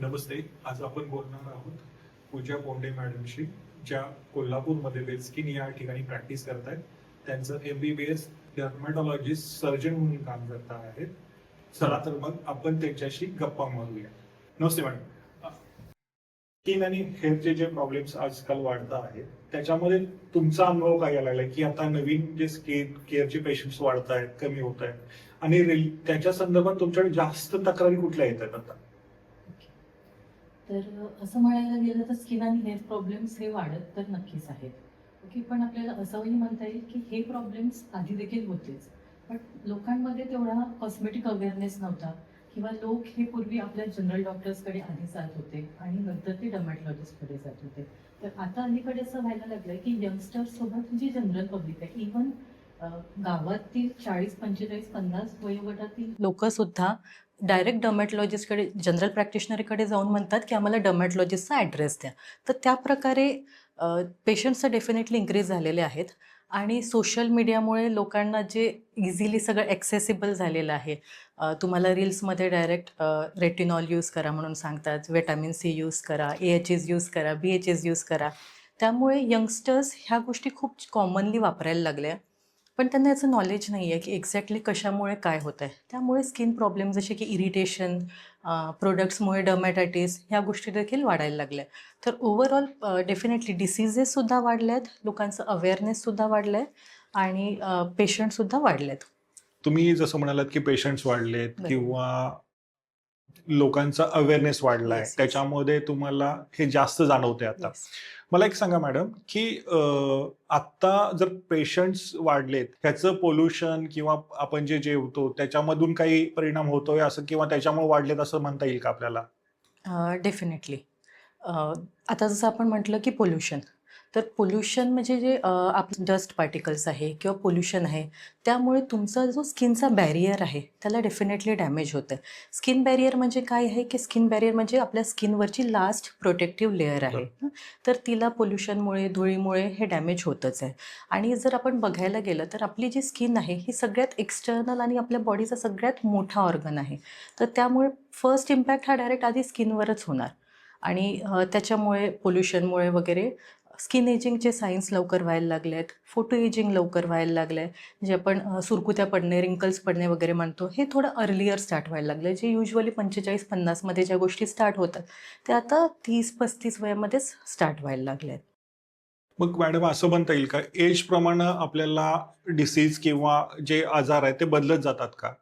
नमस्ते. आज आपण बोलणार आहोत पूजा पोंडे मॅडमशी, ज्या कोल्हापूरमध्ये बेस्किन या ठिकाणी प्रॅक्टिस करतायत. त्यांचं MBBS डर्मॅटॉलॉजिस्ट सर्जन म्हणून काम करत आहेत. चला तर मग आपण त्यांच्याशी गप्पा मारूया. नमस्ते मॅडम. स्किन आणि हेअरचे जे प्रॉब्लेम्स आजकाल वाढत आहेत त्याच्यामध्ये तुमचा अनुभव काय यायला लागलाय की आता नवीन जे स्किन केअरचे पेशंट्स वाढत आहेत, कमी होत आहेत आणि त्याच्या संदर्भात तुमच्याकडे जास्त तक्रारी कुठल्या येतात आता? तर असं म्हणायला गेलं तर स्किन आणि हेअर प्रॉब्लेम्स हे वाढत तर नक्कीच आहेत. ओके, पण आपल्याला असंही म्हणता येईल की हे प्रॉब्लेम्स आधी देखील होतेच. पण लोकांमध्ये तेवढा कॉस्मेटिक अवेअरनेस नव्हता किंवा लोक हे पूर्वी आपल्या जनरल डॉक्टर्सकडे आधी जात होते आणि नंतर ते डर्मॅटॉलॉजिस्टकडे जात होते. तर आता अलीकडे असं व्हायला लागलंय की यंगस्टर्स सोबत जी जनरल पब्लिक आहे, इव्हन गावातील 40, 45, 50 वयोगटातील लोक सुद्धा डायरेक्ट डर्मॅटॉलॉजिस्टकडे, जनरल प्रॅक्टिशनरकडे जाऊन म्हणतात की आम्हाला डर्मॅटॉलॉजिस्टचा ॲड्रेस द्या. तर त्या प्रकारे पेशंट्स डेफिनेटली इन्क्रीज झालेले आहेत. आणि सोशल मीडियामुळे लोकांना जे इझिली सगळं ॲक्सेसिबल झालेलं आहे. तुम्हाला रील्समध्ये डायरेक्ट रेटिनॉल यूज करा म्हणून सांगतात, व्हिटॅमिन सी यूज करा, AHAs यूज करा, BHAs यूज करा. त्यामुळे यंगस्टर्स ह्या गोष्टी खूप कॉमनली वापरायला लागल्या. पण त्यांना याचं नॉलेज नाही आहे की एक्झॅक्टली कशामुळे काय होत आहे. त्यामुळे स्किन प्रॉब्लेम जसे की इरिटेशन, प्रोडक्ट्समुळे डर्मॅटायटिस ह्या गोष्टी देखील वाढायला लागल्या. तर ओव्हरऑल डेफिनेटली डिसीजेससुद्धा वाढले आहेत, लोकांचं अवेअरनेससुद्धा वाढलं आहे आणि पेशंटसुद्धा वाढले आहेत. तुम्ही जसं म्हणालात की पेशंट्स वाढलेत बरोबर. किंवा लोकांचा अवेअरनेस वाढलाय, येस, येस. त्याच्यामध्ये तुम्हाला हे जास्त जाणवते आता. येस. मला एक सांगा मॅडम, की आत्ता जर पेशंट्स वाढलेत, ह्याचं पोल्युशन किंवा आपण जे जेवतो त्याच्यामधून काही परिणाम होतोय असं किंवा त्याच्यामुळे वाढलेत असं म्हणता येईल का आपल्याला? डेफिनेटली. आता जसं आपण म्हटलं की पोल्युशन, तर पोल्युशन म्हणजे जे आपलं डस्ट पार्टिकल्स आहे किंवा पोल्युशन आहे, त्यामुळे तुमचा जो स्किनचा बॅरियर आहे त्याला डेफिनेटली डॅमेज होतं आहे. स्किन बॅरियर म्हणजे काय आहे की स्किन बॅरियर म्हणजे आपल्या स्किनवरची लास्ट प्रोटेक्टिव्ह लेयर आहे. बरं. तर तिला पोल्युशनमुळे, धुळीमुळे हे डॅमेज होतच आहे. आणि जर आपण बघायला गेलं तर आपली जी स्किन आहे ही सगळ्यात एक्सटर्नल आणि आपल्या बॉडीचा सगळ्यात मोठा ऑर्गन आहे. तर त्यामुळे फर्स्ट इम्पॅक्ट हा डायरेक्ट आधी स्किनवरच होणार. आणि त्याच्यामुळे पोल्युशनमुळे वगैरे स्किन एजिंगचे सायन्स लवकर व्हायला लागले आहेत, फोटो एजिंग लवकर व्हायला लागलं आहे. जे आपण सुरकुत्या पडणे, रिंकल्स पडणे वगैरे म्हणतो, हे थोडं अर्लियर स्टार्ट व्हायला लागलं आहे. जे युजली 45-50मध्ये ज्या गोष्टी स्टार्ट होतात त्या आता 30-35 वयामध्येच स्टार्ट व्हायला लागल्या आहेत. मग मॅडम असं म्हणता येईल का एज प्रमाणे आपल्याला डिसीज किंवा जे आजार आहेत ते बदलत जातात का?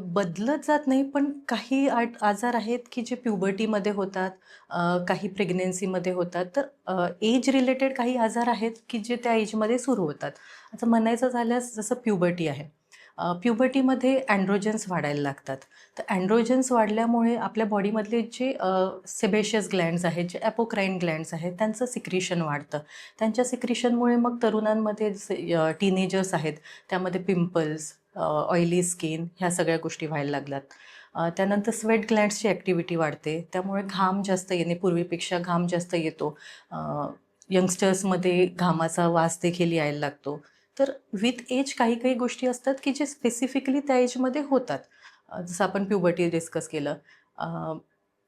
बदलत जात नाही, पण काही आजार आहेत की जे प्युबर्टीमध्ये होतात, काही प्रेग्नन्सीमध्ये होतात. तर एज रिलेटेड काही आजार आहेत की जे त्या एजमध्ये सुरू होतात. आता म्हणायचं झाल्यास जसं प्युबर्टी आहे. प्युबर्टीमध्ये अँड्रोजन्स वाढायला लागतात. तर अँड्रोजन्स वाढल्यामुळे आपल्या बॉडीमधले जे सेबेशियस ग्लँड्स आहेत, जे ॲपोक्राईन ग्लँड्स आहेत, त्यांचं सिक्रिशन वाढतं. त्यांच्या सिक्रिशनमुळे मग तरुणांमध्ये जसे टीनेजर्स आहेत, त्यामध्ये पिंपल्स, ऑइली स्किन ह्या सगळ्या गोष्टी व्हायला लागल्यात. त्यानंतर स्वेट ग्लँड्सची ॲक्टिव्हिटी वाढते. त्यामुळे घाम जास्त येणे, पूर्वीपेक्षा घाम जास्त येतो. यंगस्टर्समध्ये घामाचा वास देखील यायला लागतो. तर विथ एज काही काही गोष्टी असतात की जे स्पेसिफिकली त्या एजमध्ये होतात. जसं आपण प्युबर्टी डिस्कस केलं.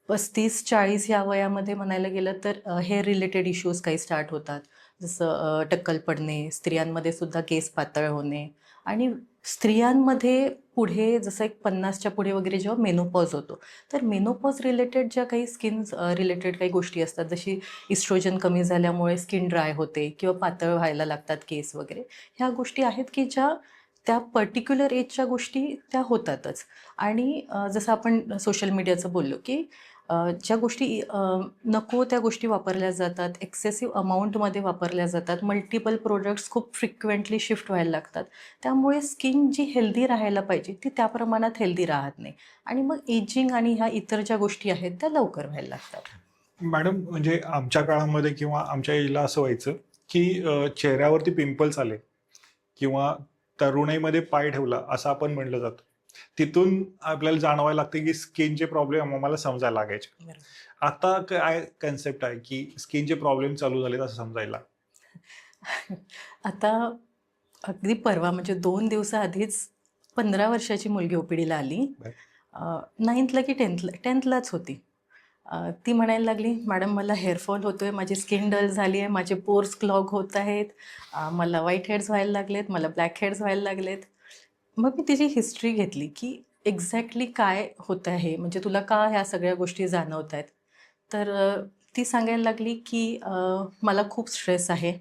35-40 या वयामध्ये म्हणायला गेलं तर हेअर रिलेटेड इश्यूज काही स्टार्ट होतात. जसं टक्कल पडणे, स्त्रियांमध्ये सुद्धा केस पातळ होणे आणि स्त्रियांमध्ये पुढे जसं एक 50च्या पुढे वगैरे जेव्हा मेनोपॉज होतो, तर मेनोपॉज रिलेटेड ज्या काही स्किन रिलेटेड काही गोष्टी असतात, जशी इस्ट्रोजन कमी झाल्यामुळे स्किन ड्राय होते किंवा पातळ व्हायला लागतात केस वगैरे. ह्या गोष्टी आहेत की ज्या त्या पर्टिक्युलर एजच्या गोष्टी त्या होतातच. आणि जसं आपण सोशल मीडियाचं बोललो की ज्या गोष्टी नको त्या गोष्टी वापरल्या जातात, एक्सेसिव्ह अमाऊंटमध्ये वापरल्या जातात, मल्टिपल प्रोडक्ट्स खूप फ्रिक्वेंटली शिफ्ट व्हायला लागतात. त्यामुळे स्किन जी हेल्दी राहायला पाहिजे ती त्या प्रमाणात हेल्दी राहत नाही आणि मग एजिंग आणि ह्या इतर ज्या गोष्टी आहेत त्या लवकर व्हायला लागतात. मॅडम म्हणजे आमच्या काळामध्ये किंवा आमच्या एजला असं व्हायचं की चेहऱ्यावरती पिंपल्स आले किंवा तरुणाईमध्ये पाय ठेवला असं आपण म्हटलं जातं. तिथून आपल्याला जाणवायला लागतं की स्किनचे प्रॉब्लेम आम्हाला समजायला लागायचे. बरोबर. आता काय कन्सेप्ट आहे की स्किनचे प्रॉब्लेम चालू झालेत असं समजायला? आता अगदी परवा म्हणजे 2 दिवसाआधीच 15 वर्षाची मुलगी OPDला आली. बरं. 9thला की 10thलाच होती. ती म्हणायला लागली, मॅडम मला हेअरफॉल होतोय, माझी स्किन डल झाली आहे, माझे पोर्स क्लॉग होत आहेत, मला व्हाईट हेड्स व्हायला लागलेत, मला ब्लॅक हेड्स व्हायला लागलेत. मग मी तिची हिस्ट्री घेतली की एक्झॅक्टली काय होत आहे, म्हणजे तुला का ह्या सगळ्या गोष्टी जाणवत आहेत. तर ती सांगायला लागली की मला खूप स्ट्रेस आहे.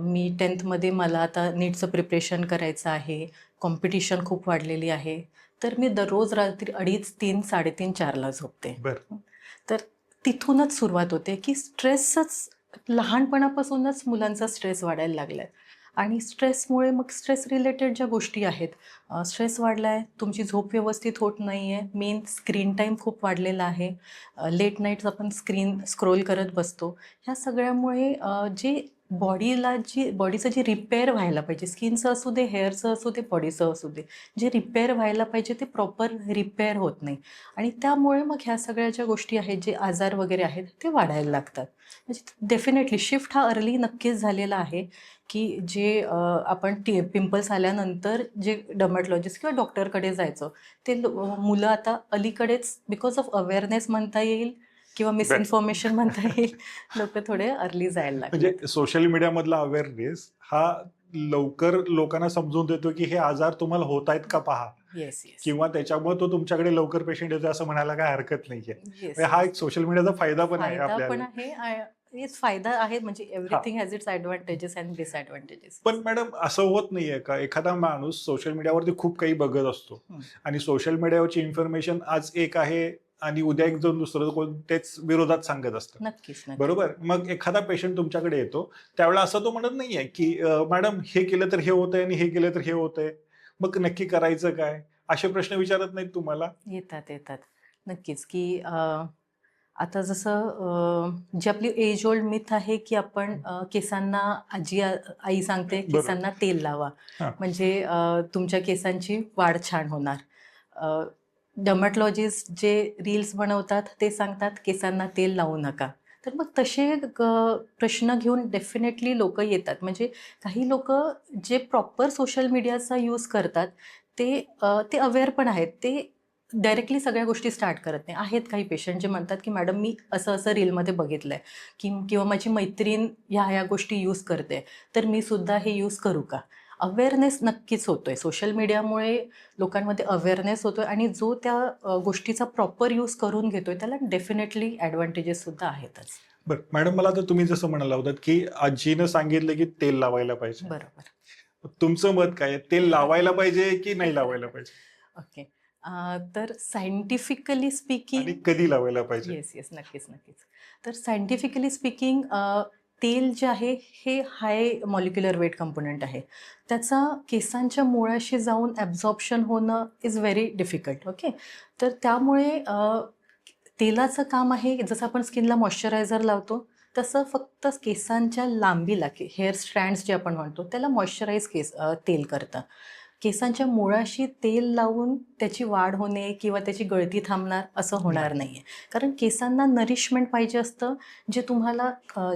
मी 10th मध्ये मला आता नीटचं प्रिपरेशन करायचं आहे, कॉम्पिटिशन खूप वाढलेली आहे. तर मी दररोज रात्री 2:30, 3, 3:30, 4ला झोपते. बरं. तर तिथूनच सुरुवात होते की स्ट्रेसच लहानपणापासूनच मुलांचा स्ट्रेस वाढायला लागलाय. आणि स्ट्रेसमुळे मग स्ट्रेस रिलेटेड ज्या गोष्टी आहेत, स्ट्रेस वाढला आहे, तुमची झोप व्यवस्थित होत नाही आहे, मेन स्क्रीन टाईम खूप वाढलेला आहे, लेट नाईट्स आपण स्क्रीन स्क्रोल करत बसतो. ह्या सगळ्यामुळे जे बॉडीचं जे रिपेअर व्हायला पाहिजे, स्किनचं असू दे, हेअरचं असू दे, बॉडीचं असू दे, जे रिपेअर व्हायला पाहिजे ते प्रॉपर रिपेअर होत नाही. आणि त्यामुळे मग ह्या सगळ्या ज्या गोष्टी आहेत, जे आजार वगैरे आहेत ते वाढायला लागतात. म्हणजे डेफिनेटली शिफ्ट हा अर्ली नक्कीच झालेला आहे की जे आपण पिंपल्स आल्यानंतर जे डर्मॅटॉलॉजिस्ट किंवा डॉक्टरकडे जायचं, ते मुलं आता अलीकडेच बिकॉज ऑफ अवेअरनेस म्हणता येईल किंवा मिसइन्फॉर्मेशन म्हणता येईल, लोक थोडे अर्ली जायला लागले. म्हणजे सोशल मीडियामधला अवेअरनेस हा लवकर लोकांना समजून देतो की हे आजार तुम्हाला होत आहेत का पहा, येस येस किंवा त्याच्यामुळे तो तुमच्याकडे लवकर पेशंट येतो असं म्हणायला काय हरकत नाहीये. येस, म्हणजे हा एक सोशल मीडियाचा फायदा पण आहे फायदा पण आपल्याला. आहे. येस, फायदा आहे, म्हणजे everything has its advantages and disadvantages. पण मॅडम असं होत नाहीये का एखादा माणूस सोशल मीडियावरती खूप काही बघत असतो आणि सोशल मीडियावरची इन्फॉर्मेशन आज एक आहे आणि उद्या एक जाऊन दुसरं कोण तेच विरोधात सांगत असतं, नक्कीच नक्कीच. बरोबर? मग एखादा पेशंट तुमच्याकडे येतो त्यावेळेला असं तो म्हणत नाहीये की मॅडम हे केलं तर हे होतंय आणि हे केलं तर हे होतंय, मग नक्की करायचं काय, असे प्रश्न विचारत नाहीत तुम्हाला? येतात येतात नक्कीच की आता जसं जी आपली एज ओल्ड मिथ आहे की आपण केसांना आई सांगते बरोबर. केसांना तेल लावा, हां. म्हणजे तुमच्या केसांची वाढ छान होणार. डर्मॅटॉलॉजिस्ट जे रील्स बनवतात ते सांगतात केसांना तेल लावू नका. तर मग तसे प्रश्न घेऊन डेफिनेटली लोक येतात. म्हणजे काही लोक जे प्रॉपर सोशल मीडियाचा यूज करतात ते अवेअर पण आहेत, ते डायरेक्टली सगळ्या गोष्टी स्टार्ट करत नाही. आहेत काही पेशंट जे म्हणतात की मॅडम मी असं असं रीलमध्ये बघितलं आहे किंवा माझी मैत्रीण ह्या गोष्टी यूज करते, तर मी सुद्धा हे यूज करू का. अवेअरनेस नक्कीच होतोय, सोशल मीडियामुळे लोकांमध्ये अवेअरनेस होतोय आणि जो त्या गोष्टीचा प्रॉपर यूज करून घेतोय त्याला डेफिनेटली ॲडव्हान्टेजेस सुद्धा आहेतच. बरं मॅडम, मला तर तुम्ही जसं म्हणाला होतात की आजीनं सांगितलं की तेल लावायला पाहिजे, बरोबर. तुमचं मत काय आहे? तेल लावायला पाहिजे की नाही लावायला पाहिजे? ओके. तर सायंटिफिकली स्पीकिंग आणि कधी लावायला पाहिजे? येस येस नक्कीच नक्कीच. तर सायंटिफिकली स्पीकिंग तेल जे आहे हे हाय मॉलिक्युलर वेट कंपोनंट आहे. त्याचा केसांच्या मुळाशी जाऊन ॲब्झॉर्प्शन होणं इज व्हेरी डिफिकल्ट. ओके. तर त्यामुळे तेलाचं काम आहे जसं आपण स्किनला मॉइश्चरायझर लावतो तसं फक्त केसांच्या लांबीला हेअर स्ट्रँड्स जे आपण म्हणतो त्याला मॉइश्चराईज तेल करतं. केसांच्या मुळाशी तेल लावून त्याची वाढ होणे किंवा त्याची गळती थांबणार असं होणार नाही आहे. कारण केसांना नरिशमेंट पाहिजे असतं, जे तुम्हाला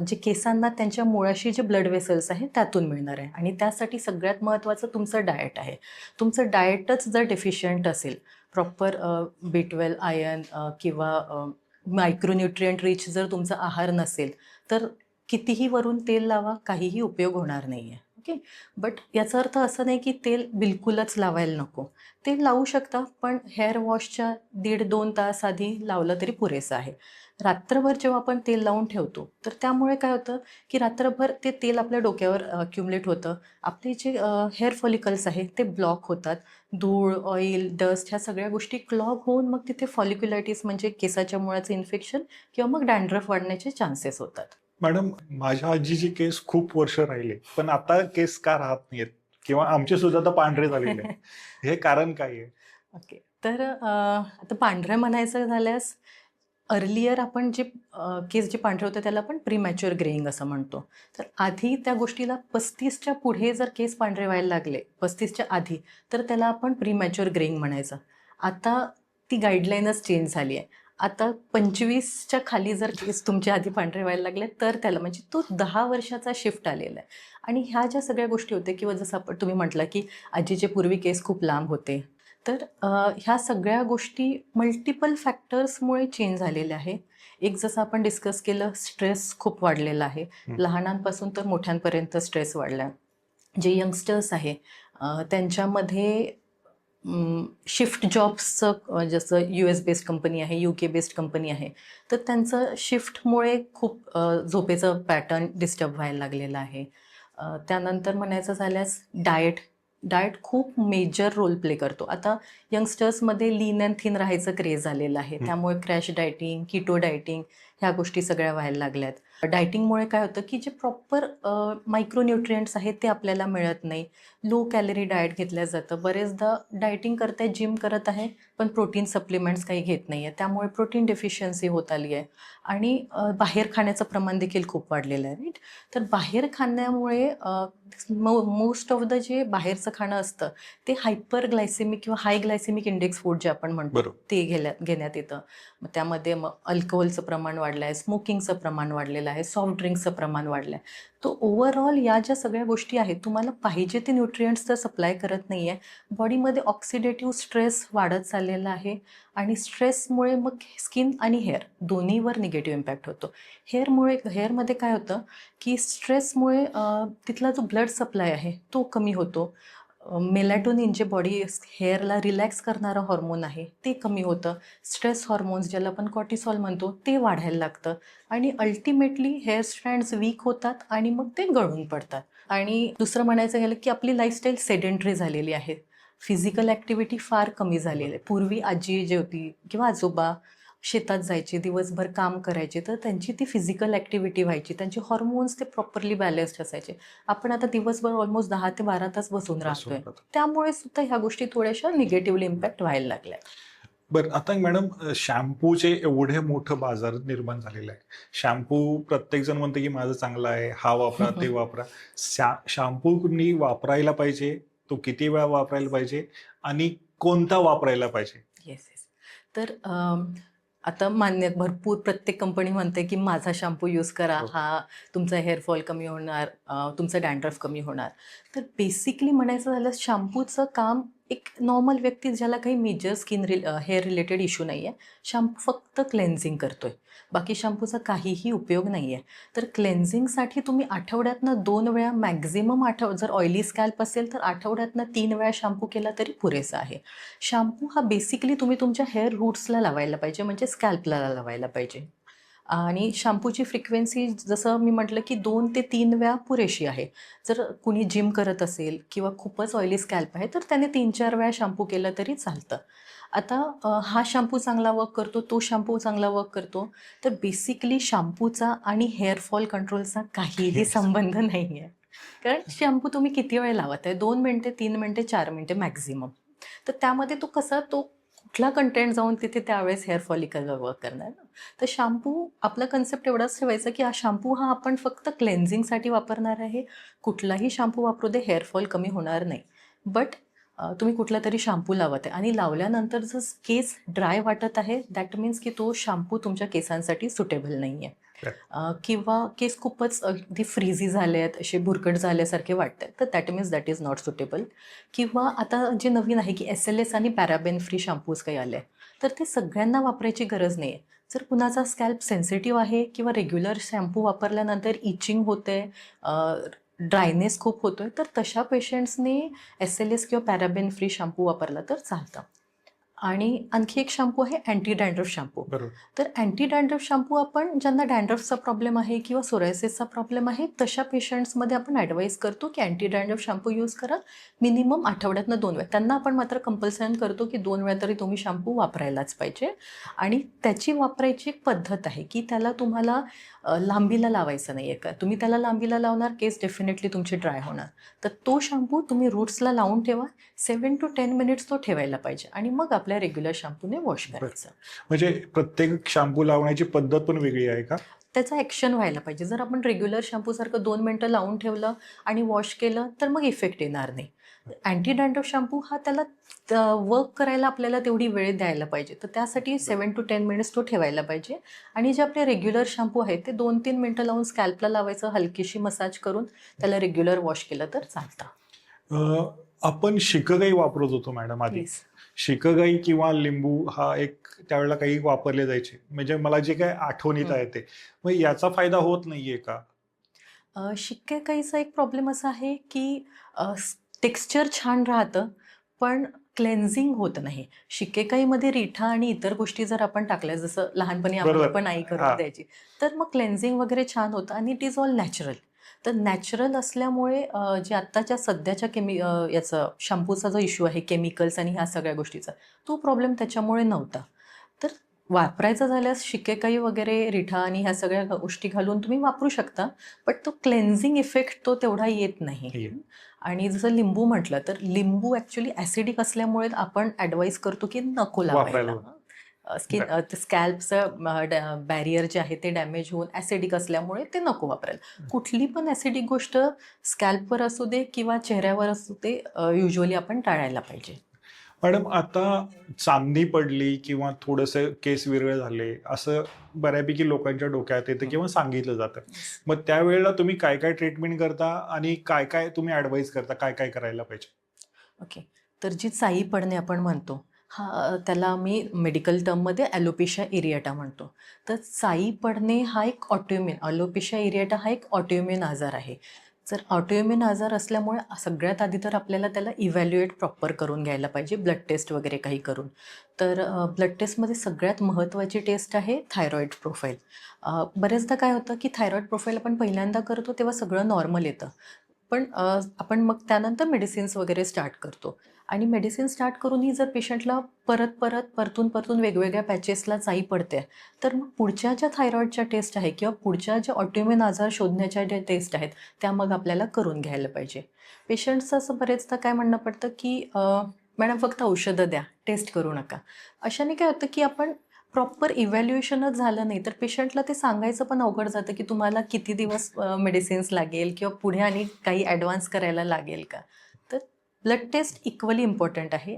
जे केसांना त्यांच्या मुळाशी जे ब्लड वेसल्स आहेत त्यातून मिळणार आहे. आणि त्यासाठी सगळ्यात महत्त्वाचं तुमचं डाएट आहे. तुमचं डाएटच जर डेफिशियंट असेल, प्रॉपर B12 आयर्न किंवा मायक्रोन्युट्रियंट रिच जर तुमचा आहार नसेल, तर कितीही वरून तेल लावा काहीही उपयोग होणार नाही आहे. ओके. बट याचा अर्थ असं नाही की तेल बिलकुलच लावायला नको. तेल लावू शकता, पण हेअर वॉशच्या 1.5-2 तास आधी लावलं तरी पुरेसं आहे. रात्रभर जेव्हा आपण तेल लावून ठेवतो तर त्यामुळे काय होतं की रात्रभर ते तेल आपल्या डोक्यावर अक्युमुलेट होतं. आपले जे हेअर फॉलिकल्स आहे ते ब्लॉक होतात. धूळ, ऑइल, डस्ट ह्या सगळ्या गोष्टी क्लॉग होऊन मग तिथे फॉलिक्युलायटिस म्हणजे केसाच्या मुळाचं इन्फेक्शन किंवा मग डॅन्ड्रफ वाढण्याचे चान्सेस होतात. मॅडम, माझ्या आजीचे केस खूप वर्ष राहिले, पण आता केस का राहत नाहीयेत किंवा आमचे सुद्धा आता पांढरे झालेले आहेत, हे कारण काय आहे? ओके. तर आता पांढरं म्हणायचं झाल्यास अर्लियर आपण जे केस जे पांढरे होते त्याला आपण प्रीमॅच्युअर ग्रेइंग असं म्हणतो. तर आधी त्या गोष्टीला 35च्या पुढे जर केस पांढरे व्हायला लागले, 35च्या आधी, तर त्याला आपण प्रीमॅच्युअर ग्रेइंग म्हणायचं. आता ती गाईडलाईनच चेंज झाली आहे. आता 25च्या खाली जर केस तुमच्या आधी पांढरे व्हायला लागले तर त्याला, म्हणजे तो 10 वर्षाचा शिफ्ट आलेला आहे. आणि ह्या ज्या सगळ्या गोष्टी होत्या किंवा जसं तुम्ही म्हटलं की आजीचे पूर्वी केस खूप लांब होते, तर ह्या सगळ्या गोष्टी मल्टिपल फॅक्टर्समुळे चेंज झालेल्या आहे. एक जसं आपण डिस्कस केलं, स्ट्रेस खूप वाढलेला आहे. लहानांपासून तर मोठ्यांपर्यंत स्ट्रेस वाढला आहे. जे यंगस्टर्स आहे त्यांच्यामध्ये शिफ्ट जॉब्सचं जसं US बेस्ड कंपनी आहे, UK बेस्ड कंपनी आहे, तर त्यांचं शिफ्टमुळे खूप झोपेचं पॅटर्न डिस्टर्ब व्हायला लागलेलं आहे. त्यानंतर म्हणायचं झाल्यास डाएट खूप मेजर रोल प्ले करतो. आता यंगस्टर्समध्ये लीन अँड थिन राहायचं क्रेज आलेलं आहे. त्यामुळे क्रॅश डाएटिंग, कीटो डाएटिंग ह्या गोष्टी सगळ्या व्हायला लागल्यात. डाएटिंगमुळे काय होतं की जे प्रॉपर मायक्रोन्यूट्रिएंट्स आहेत ते आपल्याला मिळत नाही. लो कॅलरी डाएट घेतलं जातं. बरेचदा डाएटिंग करताय, जिम करत आहे, पण प्रोटीन सप्लिमेंट्स काही घेत नाही आहे. त्यामुळे प्रोटीन डेफिशियन्सी होत आली आहे आणि बाहेर खाण्याचं प्रमाण देखील खूप वाढलेलं आहे, राईट? तर बाहेर खाण्यामुळे मोस्ट ऑफ द जे बाहेरचं खाणं असतं ते हायपर ग्लायसेमिक किंवा हाय ग्लायसेमिक इंडेक्स फूड जे आपण म्हणतो बरोबर. ते घेण्यात येतं. मग त्यामध्ये अल्कोहोलचं प्रमाण वाढलं आहे, स्मोकिंगचं प्रमाण वाढलेलं आहे, सॉफ्ट ड्रिंक्सचं प्रमाण वाढलं आहे. तो ओव्हरऑल या ज्या सगळ्या गोष्टी आहेत तुम्हाला पाहिजे ते न्यूट्रिएंट्स तर सप्लाय करत नाही आहे. बॉडीमध्ये ऑक्सिडेटिव्ह स्ट्रेस वाढत चाललेला आहे आणि स्ट्रेसमुळे मग स्किन आणि हेअर दोन्हीवर निगेटिव्ह इम्पॅक्ट होतो. हेअरमध्ये काय होतं की स्ट्रेसमुळे तिथला जो ब्लड सप्लाय आहे तो कमी होतो. मेलॅटोनिन जे बॉडी हेअरला रिलॅक्स करणारं हॉर्मोन आहे ते कमी होतं. स्ट्रेस हॉर्मोन्स ज्याला आपण कॉर्टिसॉल म्हणतो ते वाढायला लागतं आणि अल्टिमेटली हेअर स्ट्रँड्स वीक होतात आणि मग ते गळून पडतात. आणि दुसरं म्हणायचं गेलं की आपली लाईफस्टाईल सेडेंटरी झालेली आहे. फिजिकल ॲक्टिव्हिटी फार कमी झालेली आहे. पूर्वी आजी जे होती किंवा आजोबा शेतात जायचे, दिवसभर काम करायचे, तर त्यांची ती फिजिकल ॲक्टिव्हिटी व्हायची. त्यांचे हॉर्मोन्स ते प्रॉपरली बॅलन्स्ड असायचे. आपण आता दिवसभर ऑलमोस्ट 10 ते 12 तास बसून राहतोय. त्यामुळे सुद्धा ह्या गोष्टी थोड्याशा निगेटिव्हली इम्पॅक्ट व्हायला लागल्या. बरं, आता मॅडम शॅम्पूचे एवढे मोठं बाजार निर्माण झालेलं आहे. शॅम्पू प्रत्येक जण म्हणते की माझं चांगलं आहे, हा वापरा ते वापरा. शॅम्पू कुणी वापरायला पाहिजे, तो किती वेळा वापरायला पाहिजे आणि कोणता वापरायला पाहिजे? येस. तर आता मान्य भरपूर प्रत्येक कंपनी म्हणते की माझा शॅम्पू यूज करा, हा तुमचा हेअरफॉल कमी होणार, तुमचा डॅन्ड्रफ कमी होणार. तर बेसिकली म्हणायचं झालं शॅम्पूचं काम एक नॉर्मल व्यक्ती ज्याला काही मेजर हेअर रिलेटेड इश्यू नाही आहे, शॅम्पू फक्त क्लेन्झिंग करतोय. बाकी शॅम्पूचा काहीही उपयोग नाही आहे. तर क्लेन्झिंगसाठी तुम्ही आठवड्यातनं 2 वेळा मॅक्झिमम जर ऑइली स्कॅल्प असेल तर आठवड्यातनं 3 वेळा शॅम्पू केला तरी पुरेसा आहे. शॅम्पू हा बेसिकली तुम्ही तुमच्या हेअर रूट्सला लावायला पाहिजे, म्हणजे स्कॅल्पला लावायला पाहिजे. आणि शॅम्पूची फ्रिक्वेन्सी जसं मी म्हटलं की 2 ते 3 वेळा पुरेशी आहे. जर कुणी जिम करत असेल किंवा खूपच ऑइली स्कॅल्प आहे तर त्याने 3-4 वेळा शॅम्पू केलं तरी चालतं. आता हा शॅम्पू चांगला वर्क करतो, तो शॅम्पू चांगला वर्क करतो, तर बेसिकली शॅम्पूचा आणि हेअरफॉल कंट्रोलचा काहीही संबंध नाही आहे. कारण शॅम्पू तुम्ही किती वेळ लावत आहे? 2 मिनिटे, 3 मिनिटे, 4 मिनिटे मॅक्झिमम. तर त्यामध्ये तो कुठला कंटेंट जाऊन तिथे त्यावेळेस हेअर फॉलिकलवर वर्क करणार ना. तर शॅम्पू आपला कन्सेप्ट एवढाच ठेवायचा की शॅम्पू हा आपण फक्त क्लेन्झिंगसाठी वापरणार आहे. कुठलाही शॅम्पू वापरू दे, हेअरफॉल कमी होणार नाही. बट तुम्ही कुठला तरी शॅम्पू लावत आहे आणि लावल्यानंतर जर केस ड्राय वाटत आहे, दॅट मीन्स की तो शॅम्पू तुमच्या केसांसाठी सुटेबल नाही आहे. किंवा केस खूपच अगदी फ्रीझी झाले आहेत, असे भुरकट झाल्यासारखे वाटत आहेत, तर that means that is not suitable. किंवा आता जे नवीन आहे की SLS आणि पॅराबेन फ्री शॅम्पूज काही आले, तर ते सगळ्यांना वापरायची गरज नाही आहे. जर कुणाचा स्कॅल्प सेन्सिटिव्ह आहे किंवा रेग्युलर शॅम्पू वापरल्यानंतर इचिंग होते, ड्रायनेस खूप होतोय, तर तशा पेशंट्सने SLS किंवा पॅराबेन फ्री शॅम्पू वापरला तर चालतं. आणि आणखी एक शॅम्पू आहे अँटी डॅन्ड्रफ शॅम्पू. तर अँटी डॅन्ड्रफ शॅम्पू आपण ज्यांना डॅन्ड्रफचा प्रॉब्लेम आहे किंवा सोरायसिसचा प्रॉब्लेम आहे तशा पेशंट्समध्ये आपण ॲडवाईज करतो की अँटी डॅन्ड्रफ शॅम्पू यूज करा मिनिमम आठवड्यातनं 2 वेळा. त्यांना आपण मात्र कंपल्सन करतो की 2 वेळा तरी तुम्ही शॅम्पू वापरायलाच पाहिजे. आणि त्याची वापरायची एक पद्धत आहे की त्याला तुम्हाला लांबीला लावायचं नाही आहे का. तुम्ही त्याला लांबीला लावणार, केस डेफिनेटली तुमचे ड्राय होणार. तर तो शॅम्पू तुम्ही रूट्सला लावून ठेवा. 7 to 10 मिनिट्स तो ठेवायला पाहिजे आणि मग आपल्या रेग्युलर शॅम्पूने वॉश करायचं. म्हणजे प्रत्येक शॅम्पू लावण्याची पद्धत पण वेगळी आहे का? त्याचा ॲक्शन व्हायला पाहिजे. जर आपण रेग्युलर शॅम्पूसारखं 2 मिनिटं लावून ठेवलं आणि वॉश केलं तर मग इफेक्ट येणार नाही. अँटी डॅन्ड्रफ शॅम्पू हा त्याला वर्क करायला आपल्याला तेवढी वेळ द्यायला पाहिजे. तर त्यासाठी 7 to 10 मिनिट्स तो ठेवायला पाहिजे. आणि जे आपले रेग्युलर शॅम्पू आहेत ते 2-3 मिनिटं लावून स्कॅल्पला लावायचं, हलकीशी मसाज करून त्याला रेग्युलर वॉश केलं तर चालतं. आपण शिकगाई वापरत होतो मॅडम आधी. Yes. शिकगाई किंवा लिंबू हा एक त्यावेळेला काही वापरले जायचे, म्हणजे मला जे काय आठवणीत आहे ते. मग याचा फायदा होत नाहीये का? शिक्केकाईचा एक प्रॉब्लेम असा आहे की टेक्स्चर छान राहतं पण क्लेन्झिंग होत नाही. शिक्केकाईमध्ये रिठा आणि इतर गोष्टी जर आपण टाकल्या, जसं लहानपणी आम्हाला बरोबर. पण आई हा. करून द्यायची, तर मग क्लेन्झिंग वगैरे छान होतं आणि इट इज ऑल नॅचरल. तर नॅचरल असल्यामुळे जे आत्ताच्या सध्याच्या याचं शॅम्पूचा जो इश्यू आहे केमिकल्स आणि ह्या सगळ्या गोष्टीचा, तो प्रॉब्लेम त्याच्यामुळे नव्हता. तर वापरायचं झाल्यास शिकेकाई वगैरे रिठा आणि ह्या सगळ्या गोष्टी घालून तुम्ही वापरू शकता, बट तो क्लेन्झिंग इफेक्ट तो तेवढा येत नाही. नाहीये. आणि जसं लिंबू म्हटलं तर लिंबू ॲक्च्युली ॲसिडिक असल्यामुळे आपण ॲडवाईस करतो की नको वापरायला. लावायला. स्किन स्कॅल्पचं बॅरियर जे आहे ते डॅमेज होऊन ॲसिडिक असल्यामुळे ते नको वापरायला. कुठली पण ॲसिडिक गोष्ट स्कॅल्पवर असू दे किंवा चेहऱ्यावर असू दे युजली आपण टाळायला पाहिजे. मॅडम, आता चांदणी पडली किंवा थोडंसं केस विरळ झाले असं बऱ्यापैकी लोकांच्या डोक्यात येतं किंवा सांगितलं जातं. मग त्यावेळेला तुम्ही काय काय ट्रीटमेंट करता आणि काय काय तुम्ही ॲडवाईस करता, काय काय करायला पाहिजे? ओके. तर जी चाई पडणे आपण म्हणतो, त्याला मी मेडिकल टर्ममध्ये ॲलोपेशिया एरिएटा म्हणतो. तर चाई पडणे हा एक ऑटोइम्यून, ॲलोपेशिया एरिएटा हा एक ऑटोइम्यून आजार आहे. जर ऑटोइम्यून आजार असल्यामुळे सगळ्यात आधी तर आपल्याला त्याला इव्हॅल्युएट प्रॉपर करून घ्यायला पाहिजे, ब्लड टेस्ट वगैरे काही करून. तर ब्लड टेस्टमध्ये सगळ्यात महत्त्वाची टेस्ट आहे थायरॉईड प्रोफाईल. बरेचदा काय होतं की थायरॉईड प्रोफाईल आपण पहिल्यांदा करतो तेव्हा सगळं नॉर्मल येतं, पण आपण मग त्यानंतर मेडिसिन्स वगैरे स्टार्ट करतो आणि मेडिसिन स्टार्ट करूनही जर पेशंटला परतून वेगवेगळ्या पॅचेसला चाई पडते, तर मग पुढच्या ज्या थायरॉईडच्या टेस्ट आहे किंवा पुढच्या ज्या ऑटोइम्यून आजार शोधण्याच्या ज्या टेस्ट आहेत त्या मग आपल्याला करून घ्यायला पाहिजे. पेशंट्सचं असं बरेचदा काय म्हणणं पडतं की मॅडम फक्त औषधं द्या, टेस्ट करू नका. अशाने काय होतं की आपण प्रॉपर इव्हॅल्युएशनच झालं नाही तर पेशंटला ते सांगायचं पण अवघड जातं की तुम्हाला किती दिवस मेडिसिन्स लागेल किंवा पुढे आणि काही ॲडव्हान्स करायला लागेल का. तर ब्लड टेस्ट इक्वली इम्पॉर्टंट आहे.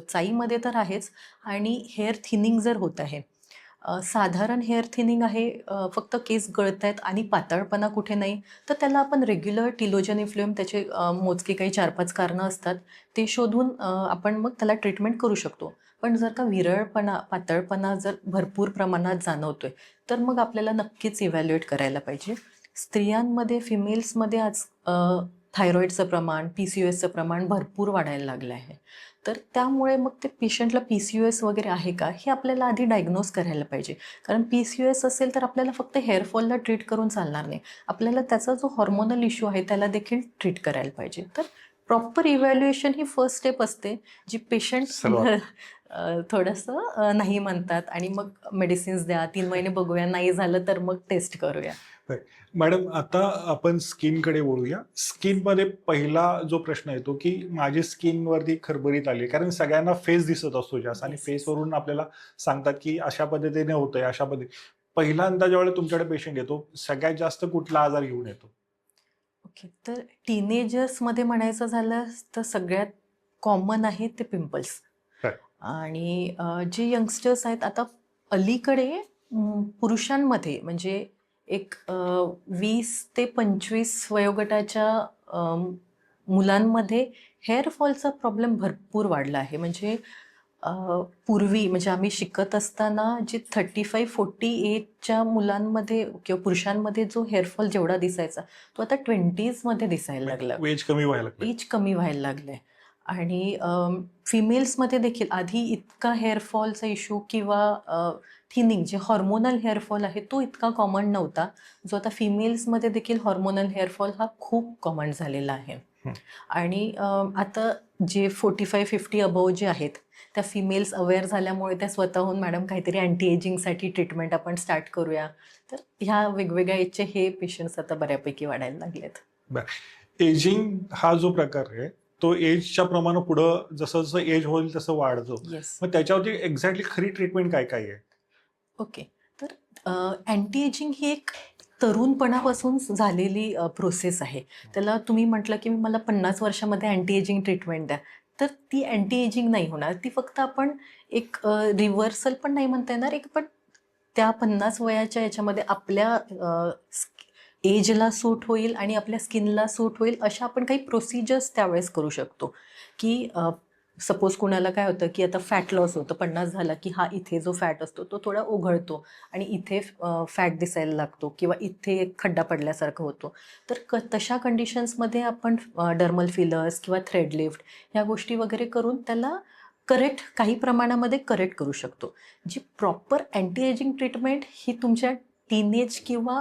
चाईमध्ये तर आहेच. आणि हेअर थिनिंग जर होत आहे, साधारण हेअर थिनिंग आहे, फक्त केस गळत आहेत आणि पातळपणा कुठे नाही, तर त्याला आपण रेग्युलर टिलोजन इफ्ल्युएम, त्याचे मोजके काही 4-5 कारणं असतात, ते शोधून आपण मग त्याला ट्रीटमेंट करू शकतो. पण जर का विरळपणा, पातळपणा जर भरपूर प्रमाणात जाणवतोय, तर मग आपल्याला नक्कीच इव्हॅल्युएट करायला पाहिजे. स्त्रियांमध्ये, फिमेल्समध्ये आज थायरॉईडचं प्रमाण, PCOSचं प्रमाण भरपूर वाढायला लागलं आहे. तर त्यामुळे मग ते पेशंटला PCOS वगैरे आहे का, हे आपल्याला आधी डायग्नोज करायला पाहिजे. कारण PCOS असेल तर आपल्याला फक्त हेअरफॉलला ट्रीट करून चालणार नाही. आपल्याला त्याचा जो हॉर्मोनल इश्यू आहे त्याला देखील ट्रीट करायला पाहिजे. तर प्रॉपर इव्हॅल्युएशन ही फर्स्ट स्टेप असते, जी पेशंट थोडंसं नाही म्हणतात आणि मग मेडिसिन्स द्या, 3 महिने बघूया, नाही झालं तर मग टेस्ट करूया. मॅडम, आता आपण स्किनकडे वळूया. स्किनमध्ये पहिला जो प्रश्न येतो की माझी स्किनवरती खरबरीत आली, कारण सगळ्यांना फेस दिसत असतो जास्त आणि Yes. फेसवरून आपल्याला सांगतात की अशा पद्धतीने होतंय, अशा पद्धती. पहिल्यांदा ज्यावेळेला तुमच्याकडे पेशंट येतो, सगळ्यात जास्त कुठला आजार घेऊन येतो? ओके. तर टीनेजर्समध्ये म्हणायचं झालं तर सगळ्यात कॉमन आहे ते पिंपल्स. Correct. आणि जे यंगस्टर्स आहेत आता अलीकडे पुरुषांमध्ये म्हणजे एक 20 ते 25 वयोगटाच्या मुलांमध्ये हेअरफॉलचा प्रॉब्लेम भरपूर वाढला आहे. म्हणजे पूर्वी म्हणजे आम्ही शिकत असताना जे 35-40 एजच्या मुलांमध्ये किंवा पुरुषांमध्ये जो हेअरफॉल जेवढा दिसायचा, तो आता 20sमध्ये दिसायला लागला. एज कमी व्हायला लागलं. एज कमी व्हायला लागले. आणि फिमेल्समध्ये देखील आधी इतका हेअरफॉलचा इश्यू किंवा थिनिंग जे हॉर्मोनल हेअरफॉल आहे तो इतका कॉमन नव्हता, जो आता फिमेल्समध्ये देखील हॉर्मोनल हेअरफॉल हा खूप कॉमन झालेला आहे. आणि आता जे 45-50 अबोव जे आहेत त्या फिमेल्स अवेअर झाल्यामुळे त्या स्वतःहून मॅडम काहीतरी अँटी एजिंगसाठी ट्रीटमेंट आपण स्टार्ट करूया, तर ह्या वेगवेगळ्या एजचे हे पेशंट्स आता बऱ्यापैकी वाढायला लागलेत. एजिंग हा जो प्रकार आहे तो एजच्या प्रमाणे पुढं जसं जसं एज होईल तसं वाढतो. येस. मग त्याच्यावरती एक्झॅक्टली खरी ट्रीटमेंट काय काय आहे? ओके. तर अँटी एजिंग ही एक तरुणपणापासून झालेली प्रोसेस आहे. त्याला तुम्ही म्हटलं की मला 50 वर्षामध्ये अँटी एजिंग ट्रीटमेंट द्या, तर ती अँटी एजिंग नाही होणार. ती फक्त आपण एक रिव्हर्सल पण नाही म्हणता येणार, एक पण त्या 50 वयाच्या याच्यामध्ये आपल्या एजला सूट होईल आणि आपल्या स्किनला सूट होईल अशा आपण काही प्रोसिजर्स त्यावेळेस करू शकतो. की सपोज कुणाला काय होतं की आता फॅट लॉस होतं, 50 झाला की हा इथे जो फॅट असतो तो थोडा ओघळतो आणि इथे फॅट दिसायला लागतो किंवा इथे एक खड्डा पडल्यासारखं होतो. तर तशा कंडिशन्समध्ये आपण डर्मल फिलर्स किंवा थ्रेड लिफ्ट ह्या गोष्टी वगैरे करून त्याला काही प्रमाणामध्ये करेक्ट करू शकतो. जी प्रॉपर अँटी एजिंग ट्रीटमेंट ही तुमच्या टीनेज किंवा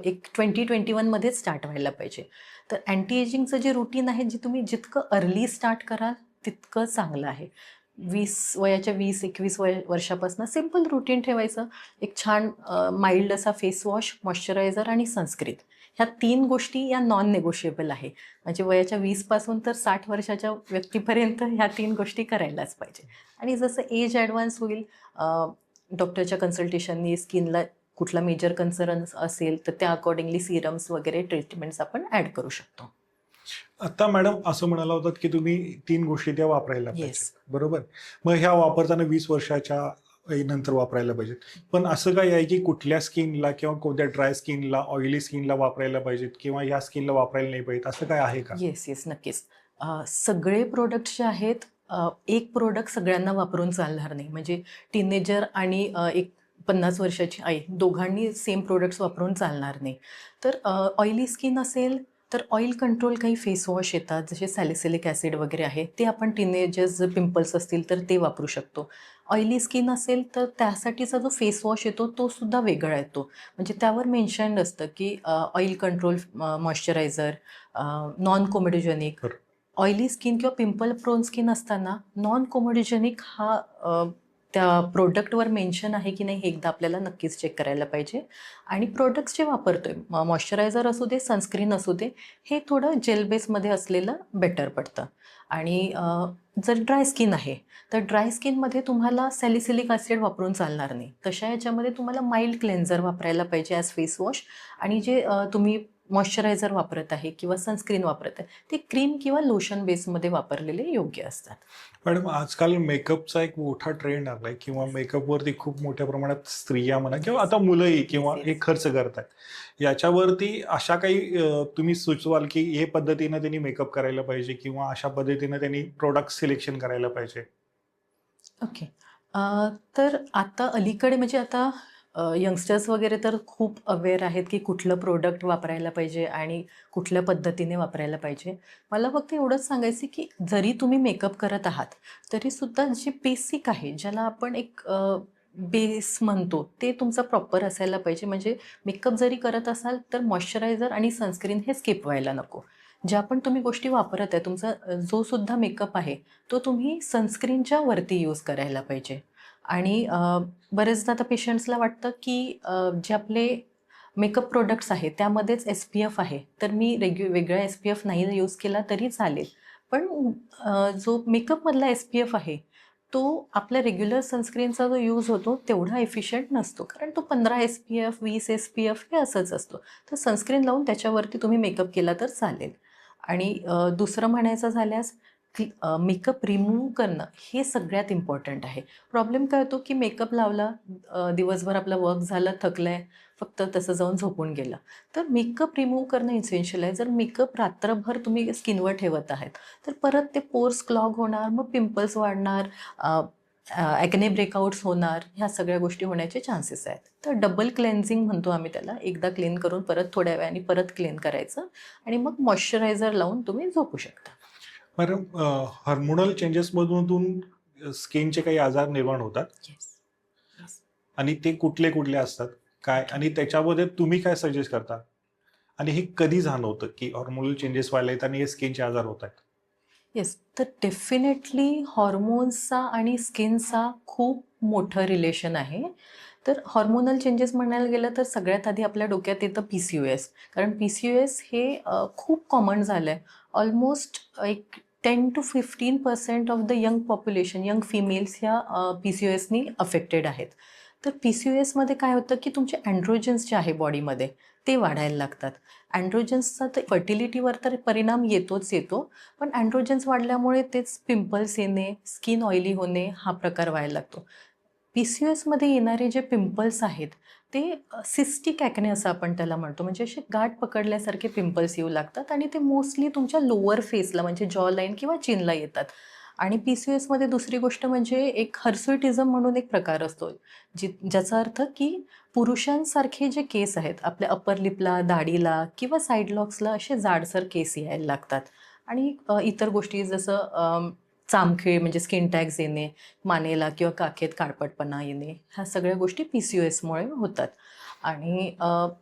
एक 20-21मध्येच स्टार्ट व्हायला पाहिजे. तर अँटी एजिंगचं जे रुटीन आहे, जे तुम्ही जितकं अर्ली स्टार्ट कराल तितकं चांगलं आहे. वयाच्या 20-21 वर्षापासून सिम्पल रुटीन ठेवायचं. एक छान माइल्ड असा फेस वॉश, मॉइश्चरायझर आणि सनस्क्रीन, ह्या 3 गोष्टी या नॉन नेगोशिएबल आहे. म्हणजे वयाच्या 20 पासून तर 60 वर्षाच्या व्यक्तीपर्यंत ह्या 3 गोष्टी करायलाच पाहिजे. आणि जसं एज ॲडव्हान्स होईल, डॉक्टरच्या कन्सल्टेशननी स्किनला कुठला मेजर कन्सर्न असेल तर त्या अकॉर्डिंगली सिरम्स वगैरे ट्रीटमेंट्स आपण ॲड करू शकतो. आता मॅडम असं म्हणाला होतात की तुम्ही 3 गोष्टी त्या वापरायला पाहिजे, Yes. बरोबर? मग ह्या वापरताना 20 वर्षाच्या नंतर वापरायला पाहिजेत. पण असं काय आहे की कुठल्या स्किनला किंवा कोणत्या ड्राय स्किनला, ऑइली स्किनला वापरायला पाहिजेत किंवा ह्या स्किनला वापरायला नाही पाहिजेत, असं काय आहे का? येस, नक्कीच. सगळे प्रोडक्ट्स जे आहेत, एक प्रोडक्ट सगळ्यांना वापरून चालणार नाही. म्हणजे टीनेजर आणि एक 50 वर्षाची आई दोघांनी सेम प्रोडक्ट्स वापरून चालणार नाही. तर ऑइली स्किन असेल तर ऑइल कंट्रोल काही फेस वॉश येतात, जसे सॅलिसिलिक ॲसिड वगैरे आहे, ते आपण टीनेजर्स जर पिंपल्स असतील तर ते वापरू शकतो. ऑइली स्किन असेल तर त्यासाठीचा जो फेस वॉश येतो तो सुद्धा वेगळा येतो. म्हणजे त्यावर मेन्शन्ड असतं की oil control moisturiser, non comedogenic. बरं. ऑइली स्किन किंवा पिंपल प्रोन स्किन असताना नॉन कोमेडोजेनिक हा त्या प्रोडक्टवर मेन्शन आहे की नाही हे एकदा आपल्याला नक्कीच चेक करायला पाहिजे. आणि प्रोडक्ट्स जे वापरतोय, मॉइश्चरायझर असू दे, सनस्क्रीन असू दे, हे थोडं जेल बेसमध्ये असलेलं बेटर पडतं. आणि जर ड्राय स्किन आहे तर ड्राय स्किनमध्ये तुम्हाला सॅलिसिलिक ॲसिड वापरून चालणार नाही. तशा याच्यामध्ये तुम्हाला माइल्ड क्लेन्झर वापरायला पाहिजे ॲज फेस वॉश. आणि जे तुम्ही मॉइश्चरायझर वापरत आहे किंवा सनस्क्रीन वापरत आहे ते क्रीम किंवा लोशन बेसमध्ये वापरलेले योग्य असतात. मॅडम, आजकाल मेकअपचा एक मोठा ट्रेंड आलाय किंवा मेकअपवरती खूप मोठ्या प्रमाणात स्त्रिया म्हणा किंवा आता मुलंही किंवा Yes. हे खर्च करतात. याच्यावरती अशा काही तुम्ही सुचवाल की हे पद्धतीनं त्यांनी मेकअप करायला पाहिजे किंवा अशा पद्धतीनं त्यांनी प्रोडक्ट सिलेक्शन करायला पाहिजे? ओके. तर आता अलीकडे म्हणजे आता यंगस्टर्स वगैरे तर खूप अवेअर आहेत की कुठलं प्रोडक्ट वापरायला पाहिजे आणि कुठल्या पद्धतीने वापरायला पाहिजे. मला फक्त एवढंच सांगायचं की जरी तुम्ही मेकअप करत आहात तरीसुद्धा जे बेसिक आहे, ज्याला आपण एक बेस म्हणतो, ते तुमचं प्रॉपर असायला पाहिजे. म्हणजे मेकअप जरी करत असाल तर मॉइश्चरायझर आणि सनस्क्रीन हे स्किप व्हायला नको. ज्या पण तुम्ही गोष्टी वापरत आहे, तुमचा जो सुद्धा मेकअप आहे तो तुम्ही सनस्क्रीनच्या वरती यूज करायला पाहिजे. आणि बरेचदा आता पेशंट्सला वाटतं की जे आपले मेकअप प्रोडक्ट्स आहेत त्यामध्येच SPF आहे, तर मी वेगळा SPF नाही यूज केला तरी चालेल. पण जो मेकअपमधला SPF आहे तो आपल्या रेग्युलर सनस्क्रीनचा जो यूज होतो तेवढा एफिशियंट नसतो. कारण तो 15 SPF, 20 SPF हे असंच असतो. तर सनस्क्रीन लावून त्याच्यावरती तुम्ही मेकअप केला तर चालेल. आणि दुसरं म्हणायचं झाल्यास मेकअप रिमूव्ह करणं हे सगळ्यात इम्पॉर्टंट आहे. प्रॉब्लेम काय होतो की मेकअप लावला, दिवसभर आपलं वर्क झालं, थकलं आहे, फक्त तसं जाऊन झोपून गेलं. तर मेकअप रिमूव्ह करणं इसेन्शियल आहे. जर मेकअप रात्रभर तुम्ही स्किनवर ठेवत आहेत तर परत ते पोर्स क्लॉग होणार, मग पिंपल्स वाढणार, ॲक्ने ब्रेकआउट्स होणार, ह्या सगळ्या गोष्टी होण्याचे चान्सेस आहेत. तर डबल क्लेन्झिंग म्हणतो आम्ही त्याला. एकदा क्लीन करून परत थोड्या वेळाने परत क्लीन करायचं आणि मग मॉइश्चरायझर लावून तुम्ही झोपू शकता. मॅडम, हार्मोनल चेंजेसमधून स्किनचे काही आजार निर्माण होतात येस. आणि ते कुठले कुठले असतात काय, आणि त्याच्यामध्ये तुम्ही काय सजेस्ट करता आणि हे कधी जाणवतं की हार्मोनल चेंजेस व्हायला आहेत आणि हे स्किनचे आजार होत आहेत? येस, तर डेफिनेटली हॉर्मोन्सचा आणि स्किनचा खूप मोठं रिलेशन आहे. तर हॉर्मोनल चेंजेस म्हणायला गेलं तर सगळ्यात आधी आपल्या डोक्यात येतं PCOS. कारण PCOS हे खूप कॉमन झालं आहे. ऑलमोस्ट एक 10 to 15% of the young population, young females ह्या PCOSनी अफेक्टेड आहेत. तर PCOSमध्ये काय होतं की तुमचे अँड्रोजन्स जे आहे बॉडीमध्ये ते वाढायला लागतात. अँड्रोजन्सचा तर फर्टिलिटीवर तर परिणाम येतोच येतो, पण अँड्रोजन्स वाढल्यामुळे तेच पिंपल्स येणे, स्किन ऑइली होणे हा प्रकार व्हायला लागतो. PCOSमध्ये येणारे जे पिंपल्स आहेत ते सिस्टिक ॲक्ने असं आपण त्याला म्हणतो, म्हणजे असे गाठ पकडल्यासारखे पिंपल्स येऊ लागतात आणि ते मोस्टली तुमच्या लोअर फेसला म्हणजे जॉ लाईन किंवा चिनला येतात. आणि PCOSमध्ये दुसरी गोष्ट म्हणजे एक हर्सुइटिझम म्हणून एक प्रकार असतो, ज्याचा अर्थ की पुरुषांसारखे जे केस आहेत आपल्या अप्पर लिपला, दाढीला किंवा साईड लॉक्सला असे जाडसर केस यायला लागतात. आणि इतर गोष्टी जसं चामखीळ म्हणजे स्किन टॅग्स येणे, मानेला किंवा काखेत काळपटपणा येणे, ह्या सगळ्या गोष्टी PCOSमुळे होतात. आणि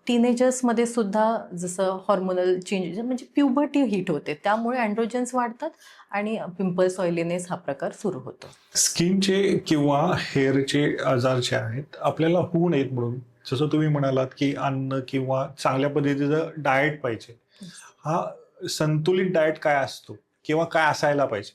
टीनेजर्समध्ये सुद्धा जसं हॉर्मोनल चेंजेस म्हणजे प्युबर्टी हिट होते, त्यामुळे अँड्रोजन्स वाढतात आणि पिंपल्स, ऑइलीनेस हा प्रकार सुरू होतो. स्किनचे किंवा हेअरचे आजार जे आहेत आपल्याला होऊ नयेत म्हणून, जसं तुम्ही म्हणालात की अन्न किंवा चांगल्या पद्धतीचं डाएट पाहिजे. हा संतुलित डाएट काय असतो किंवा काय असायला पाहिजे?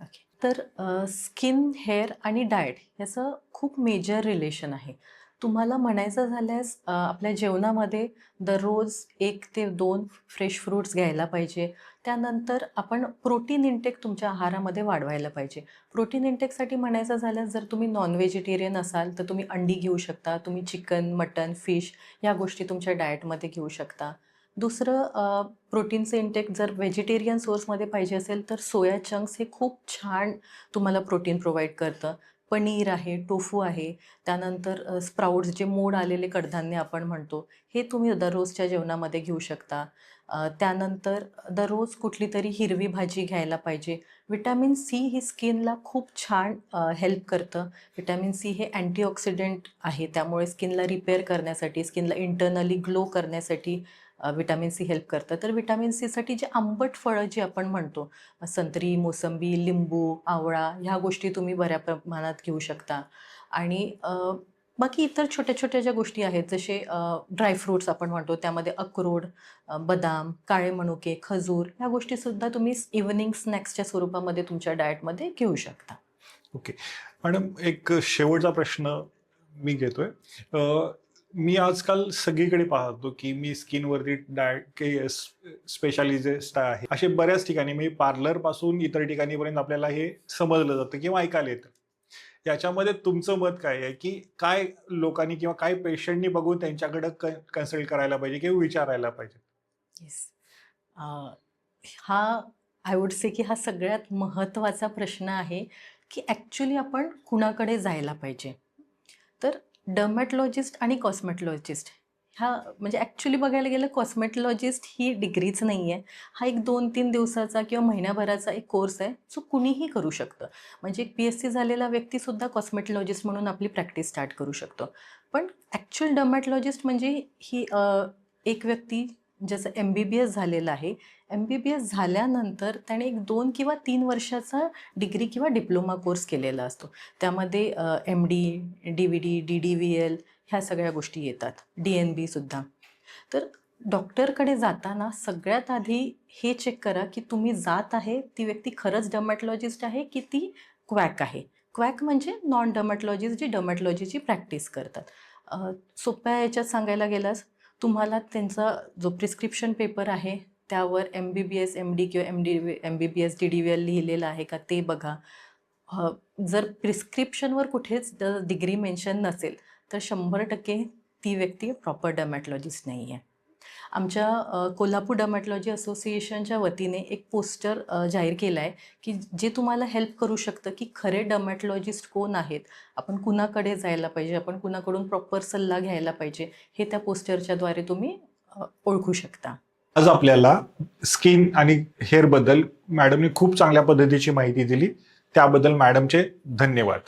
ओके. तर स्किन, हेअर आणि डाएट याचं खूप मेजर रिलेशन आहे. तुम्हाला म्हणायचं झाल्यास आपल्या जेवणामध्ये दररोज 1 ते 2 फ्रेश फ्रुट्स घ्यायला पाहिजे. त्यानंतर आपण प्रोटीन इंटेक तुमच्या आहारामध्ये वाढवायला पाहिजे. प्रोटीन इंटेकसाठी म्हणायचं झाल्यास जर तुम्ही नॉन व्हेजिटेरियन असाल तर तुम्ही अंडी घेऊ शकता. तुम्ही चिकन, मटन, फिश या गोष्टी तुमच्या डाएटमध्ये घेऊ शकता. दुसरं प्रोटीनचं इंटेक जर व्हेजिटेरियन सोर्समध्ये पाहिजे असेल तर सोया चंक्स हे खूप छान तुम्हाला प्रोटीन प्रोव्हाइड करतं. पनीर आहे, टोफू आहे, त्यानंतर स्प्राउट्स जे मोड आलेले कडधान्य आपण म्हणतो, हे तुम्ही दररोजच्या जेवणामध्ये घेऊ शकता. त्यानंतर दररोज कुठली तरी हिरवी भाजी घ्यायला पाहिजे. विटॅमिन सी ही स्किनला खूप छान हेल्प करतं. विटॅमिन सी हे अँटीऑक्सिडंट आहे, त्यामुळे स्किनला रिपेअर करण्यासाठी, स्किनला इंटरनली ग्लो करण्यासाठी विटॅमिन सी हेल्प करतं. तर विटॅमिन सीसाठी जे आंबट फळं जी आपण म्हणतो, संत्री, मोसंबी, लिंबू, आवळा ह्या गोष्टी तुम्ही बऱ्या प्रमाणात घेऊ शकता. आणि बाकी इतर छोट्या-छोट्या ज्या गोष्टी आहेत जसे ड्रायफ्रुट्स आपण म्हणतो, त्यामध्ये अक्रोड, बदाम, काळे मनुके, खजूर ह्या गोष्टीसुद्धा तुम्ही इव्हनिंग स्नॅक्सच्या स्वरूपामध्ये तुमच्या डाएटमध्ये घेऊ शकता. ओके मॅडम, एक शेवटचा प्रश्न मी घेतोय. मी आजकाल सगळीकडे पाहतो की मी स्किनवरती डाएट स्पेशालिस्ट आहे, असे बऱ्याच ठिकाणी म्हणजे पार्लर पासून इतर ठिकाणीपर्यंत आपल्याला हे समजलं जातं किंवा ऐकायला येतं. याच्यामध्ये तुमचं मत काय आहे की काय लोकांनी किंवा काय पेशंटनी बघून त्यांच्याकडे कन्सल्ट करायला पाहिजे किंवा विचारायला पाहिजे? येस. हा आय वुड से की हा सगळ्यात महत्त्वाचा प्रश्न आहे की ॲक्च्युली आपण कुणाकडे जायला पाहिजे. तर डर्मॅटॉलॉजिस्ट आणि कॉस्मेटॉलॉजिस्ट ह्या म्हणजे ॲक्च्युली बघायला गेलं कॉस्मेटॉलॉजिस्ट ही डिग्रीच नाही आहे. हा एक 2-3 दिवसाचा किंवा महिन्याभराचा एक कोर्स आहे जो कुणीही करू शकतं. म्हणजे एक PSc झालेला व्यक्तीसुद्धा कॉस्मेटॉलॉजिस्ट म्हणून आपली प्रॅक्टिस स्टार्ट करू शकतो. पण ॲक्च्युअल डर्मॅटॉलॉजिस्ट म्हणजे ही एक व्यक्ती ज्याचं MBBS झालेलं आहे. MBBS झाल्यानंतर त्याने एक 2 किंवा 3 वर्षाचा डिग्री किंवा डिप्लोमा कोर्स केलेला असतो. त्यामध्ये MD, DVD, DDVL ह्या सगळ्या गोष्टी येतात. DNB सुद्धा. तर डॉक्टरकडे जाताना सगळ्यात आधी हे चेक करा की तुम्ही जात आहे ती व्यक्ती खरंच डर्मॅटॉलॉजिस्ट आहे की ती क्वॅक आहे. क्वॅक म्हणजे नॉन डर्मॅटॉलॉजिस्ट जे डर्मॅटॉलॉजीची प्रॅक्टिस करतात. सोप्या याच्यात सांगायला गेल्यास तुम्हाला त्यांचा जो प्रिस्क्रिप्शन पेपर आहे त्यावर MBBS, MD किंवा MBBS, DDVL लिहिलेलं आहे का ते बघा. जर प्रिस्क्रिप्शनवर कुठेच डिग्री मेन्शन नसेल तर 100% ती व्यक्ती प्रॉपर डर्मॅटॉलॉजिस्ट नाही आहे. आमच्या कोल्हापूर डर्मॅटॉलॉजी असोसिएशनच्या वतीने एक पोस्टर जाहीर केलं आहे की जे तुम्हाला हेल्प करू शकतं की खरे डर्मॅटॉलॉजिस्ट कोण आहेत, आपण कुणाकडे जायला पाहिजे, आपण कुणाकडून प्रॉपर सल्ला घ्यायला पाहिजे, हे त्या पोस्टरच्याद्वारे तुम्ही ओळखू शकता. आज आपल्याला स्किन आणि हेअर बद्दल मॅडमने खूप चांगल्या पद्धतीची माहिती दिली, त्याबद्दल मॅडमचे धन्यवाद.